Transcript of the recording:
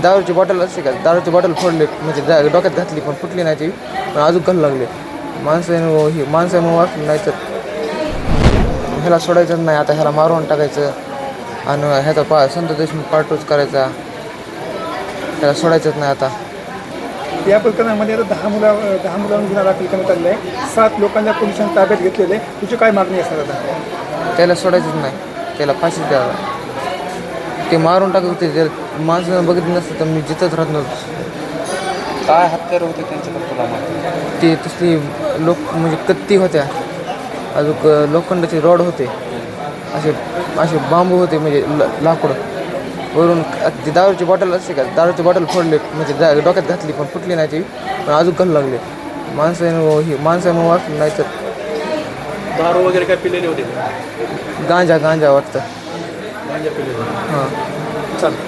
दारूची बॉटल असते का, दारूची बॉटल फोडली म्हणजे डोक्यात घातली पण फुटली नाही ती, पण अजून घालू लागले. माणसानं वाचलं नाही तर ह्याला सोडायचं नाही. आता ह्याला मारून टाकायचं आणि ह्याचा संत देशमुख पार्टूच करायचा. ह्याला सोडायचंच नाही आता. या प्रकरणामध्ये आता 10 मुलांवर गुन्हा दाखल करण्यात आलेला आहे. 7 लोकांना पोलिसांनी ताब्यात घेतलेलं आहे. तुझी काय मागणी असणार आता? त्याला सोडायचंच नाही, त्याला फाशीच द्यावा. ते मारून टाकत होते, जर माणसानं बघितलं नसतं तर मी जिथंच राहत नव्हतो. काय हत्यार होते त्यांच्याकडे तुला माहिती? ते तसली म्हणजे कत्ती होत्या, अजून लोखंडाचे रॉड होते, असे बांबू होते म्हणजे लाकूड. वरून ती दारूची बॉटल असते का, दारूची बॉटल फोडली म्हणजे डोक्यात घातली पण फुटली नाही ती, पण अजून घालू लागले. माणसानं वाचलं नाही तर दारू वगैरे काय पिलेले होते? गांजा वाटतं. गांजा पिलेले. हां चालेल.